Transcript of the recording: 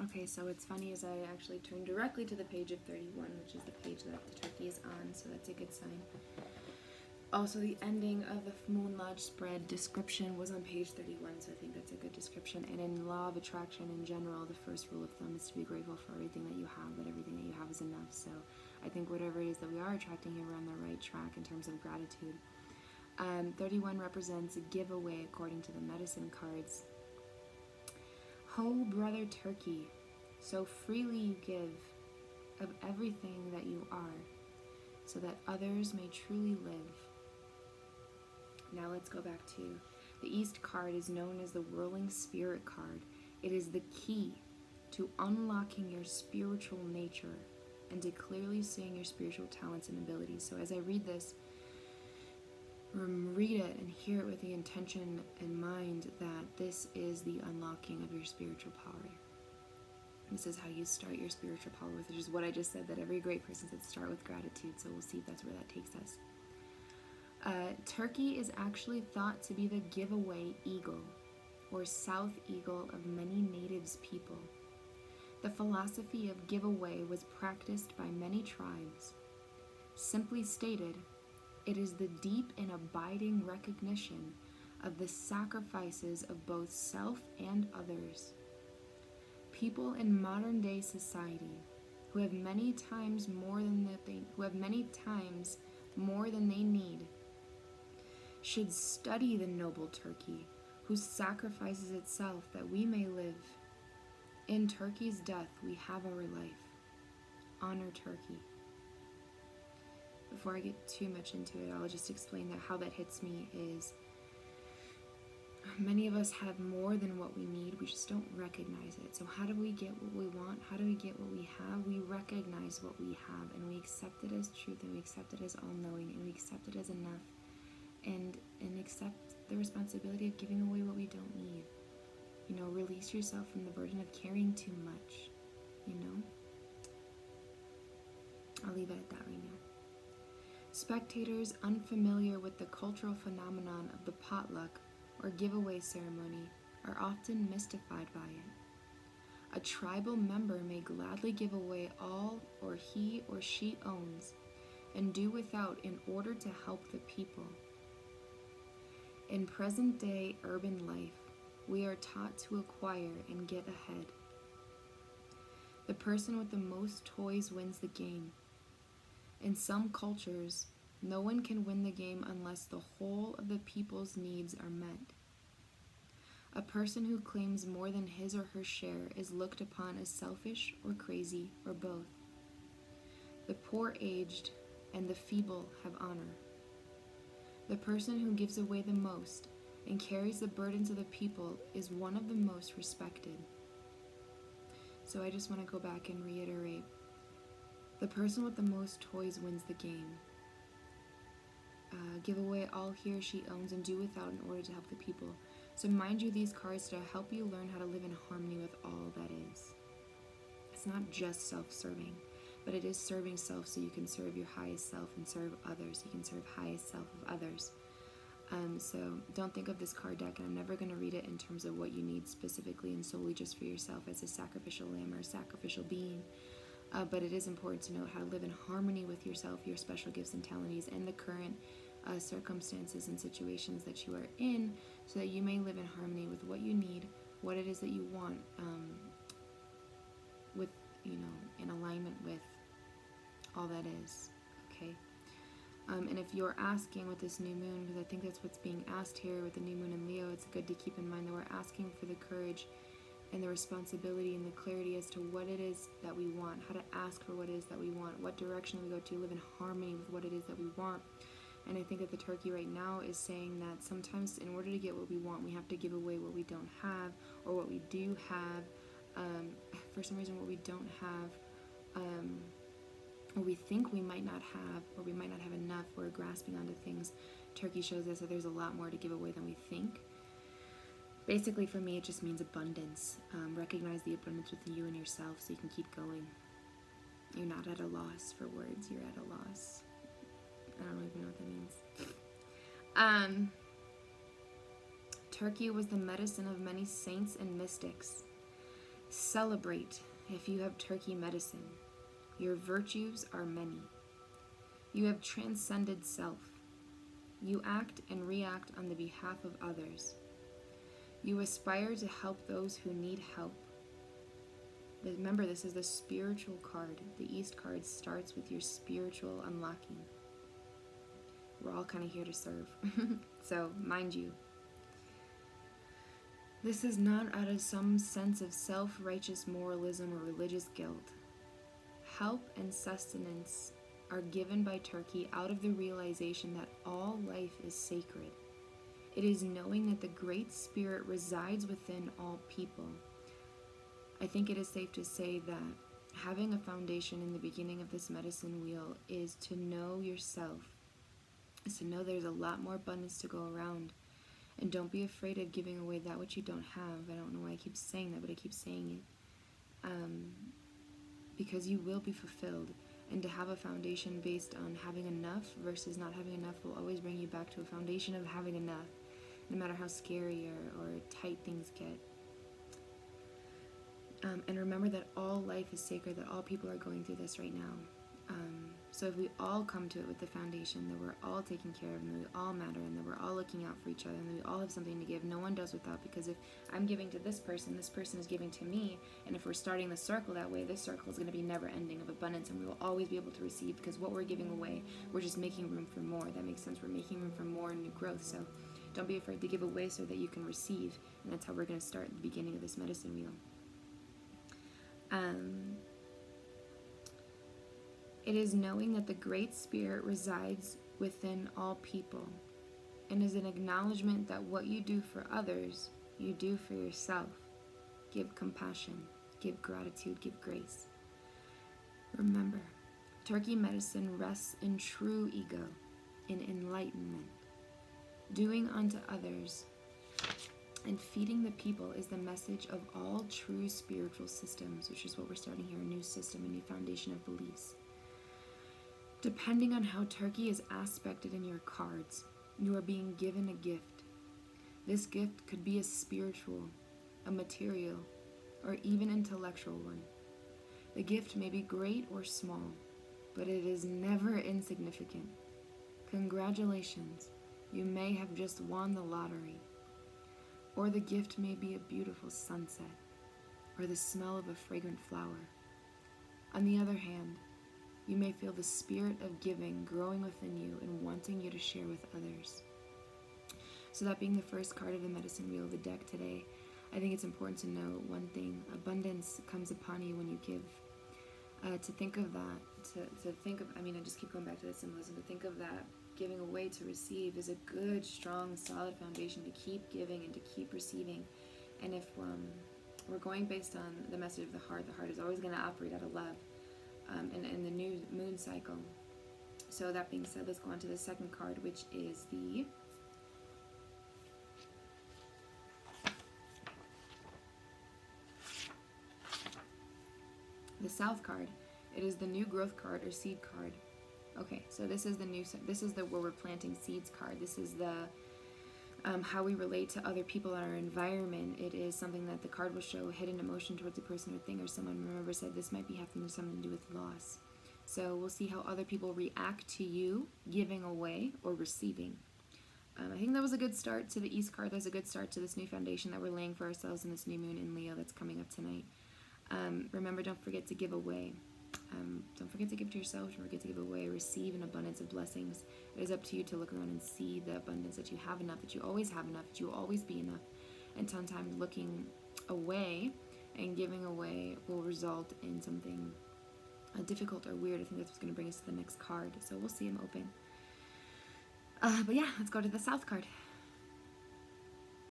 Okay, so what's funny is I actually turned directly to the page of 31, which is the page that the turkey is on, so that's a good sign. Also, the ending of the Moon Lodge spread description was on page 31, so I think that's a good description. And in law of attraction in general, the first rule of thumb is to be grateful for everything that you have, that everything that you have is enough. So I think whatever it is that we are attracting here, we're on the right track in terms of gratitude. 31 represents a giveaway according to the medicine cards. Ho, brother turkey, so freely you give of everything that you are, so that others may truly live. Now let's go back to the East card is known as the Whirling Spirit card. It is the key to unlocking your spiritual nature and to clearly seeing your spiritual talents and abilities. So as I read this, read it and hear it with the intention in mind that this is the unlocking of your spiritual power. This is how you start your spiritual power, which is what I just said, that every great person said start with gratitude. So we'll see if that's where that takes us. Turkey is actually thought to be the giveaway eagle or south eagle of many natives people. The philosophy of giveaway was practiced by many tribes. Simply stated, it is the deep and abiding recognition of the sacrifices of both self and others. People in modern day society who have many times more than they need should study the noble turkey who sacrifices itself that we may live. In turkey's death we have our life. Honor turkey. Before I get too much into it, I'll just explain that how that hits me is many of us have more than what we need, we just don't recognize it. So how do we get what we want? How do we get what we have? We recognize what we have and we accept it as truth, and we accept it as all-knowing, and we accept it as enough, and accept the responsibility of giving away what we don't need. You know, release yourself from the burden of carrying too much, you know? I'll leave it at that right now. Spectators unfamiliar with the cultural phenomenon of the potluck or giveaway ceremony are often mystified by it. A tribal member may gladly give away all or he or she owns and do without in order to help the people. In present-day urban life, we are taught to acquire and get ahead. The person with the most toys wins the game. In some cultures, no one can win the game unless the whole of the people's needs are met. A person who claims more than his or her share is looked upon as selfish or crazy or both. The poor, aged, and the feeble have honor. The person who gives away the most and carries the burdens of the people is one of the most respected. So I just want to go back and reiterate. The person with the most toys wins the game. Give away all he or she owns and do without in order to help the people. So mind you, these cards to help you learn how to live in harmony with all that is. It's not just self-serving, but it is serving self so you can serve your highest self and serve others. You can serve highest self of others. So don't think of this card deck, and I'm never going to read it in terms of what you need specifically and solely just for yourself as a sacrificial lamb or a sacrificial being. But it is important to know how to live in harmony with yourself, your special gifts and talents, and the current circumstances and situations that you are in, so that you may live in harmony with what you need, what it is that you want, with, you know, in alignment with all that is, okay? And if you're asking with this new moon, because I think that's what's being asked here with the new moon in Leo, it's good to keep in mind that we're asking for the courage and the responsibility and the clarity as to what it is that we want, how to ask for what it is that we want, what direction we go to, live in harmony with what it is that we want. And I think that the turkey right now is saying that sometimes in order to get what we want, we have to give away what we don't have, or what we do have. For some reason, what we don't have, or we think we might not have, or we might not have enough, we're grasping onto things. Turkey shows us that there's a lot more to give away than we think. Basically, for me, it just means abundance. Recognize the abundance within you and yourself so you can keep going. You're not at a loss for words. You're at a loss. I don't even know what that means. Turkey was the medicine of many saints and mystics. Celebrate if you have turkey medicine. Your virtues are many. You have transcended self. You act and react on the behalf of others. You aspire to help those who need help. Remember, this is the spiritual card. The East card starts with your spiritual unlocking. We're all kind of here to serve. So, mind you, this is not out of some sense of self-righteous moralism or religious guilt. Help and sustenance are given by Turkey out of the realization that all life is sacred. It is knowing that the Great Spirit resides within all people. I think it is safe to say that having a foundation in the beginning of this medicine wheel is to know yourself, is to know there's a lot more abundance to go around. And don't be afraid of giving away that which you don't have. I don't know why I keep saying that, but I keep saying it. Because you will be fulfilled. And to have a foundation based on having enough versus not having enough will always bring you back to a foundation of having enough, no matter how scary or tight things get. And remember that all life is sacred, that all people are going through this right now. So if we all come to it with the foundation that we're all taken care of and that we all matter and that we're all looking out for each other and that we all have something to give, no one does without, because if I'm giving to this person is giving to me, and if we're starting the circle that way, this circle is going to be never ending of abundance, and we will always be able to receive, because what we're giving away, we're just making room for more. That makes sense. We're making room for more and new growth. So don't be afraid to give away so that you can receive, and that's how we're going to start at the beginning of this medicine wheel. It is knowing that the Great Spirit resides within all people, and is an acknowledgement that what you do for others, you do for yourself. Give compassion, give gratitude, give grace. Remember, Turkey medicine rests in true ego, in enlightenment. Doing unto others and feeding the people is the message of all true spiritual systems, which is what we're starting here, a new system, a new foundation of beliefs. Depending on how Turkey is aspected in your cards, you are being given a gift. This gift could be a spiritual, a material, or even intellectual one. The gift may be great or small, but it is never insignificant. Congratulations, you may have just won the lottery. Or the gift may be a beautiful sunset, or the smell of a fragrant flower. On the other hand, you may feel the spirit of giving growing within you and wanting you to share with others. So that being the first card of the medicine wheel of the deck today, I think it's important to know one thing. Abundance comes upon you when you give. To think of that, to think of, I just keep going back to the symbolism, to think of that giving away to receive is a good, strong, solid foundation to keep giving and to keep receiving. And if we're going based on the message of the heart is always going to operate out of love. In the new moon cycle. So that being said, let's go on to the second card, which is the South card. It is the new growth card or seed card. Okay, so this is the where we're planting seeds card. This is the how we relate to other people in our environment. It is something that the card will show hidden emotion towards a person or thing, or someone, remember, said this might be having something to do with loss. So we'll see how other people react to you giving away or receiving. I think that was a good start to the East card. That's a good start to this new foundation that we're laying for ourselves in this new moon in Leo that's coming up tonight. Remember, don't forget to give away. Don't forget to give to yourself. Don't forget to give away. Receive an abundance of blessings. It is up to you to look around and see the abundance, that you have enough, that you always have enough, that you will always be enough. And sometimes looking away and giving away will result in something difficult or weird. I think that's what's going to bring us to the next card. So we'll see them open. But yeah, let's go to the South card.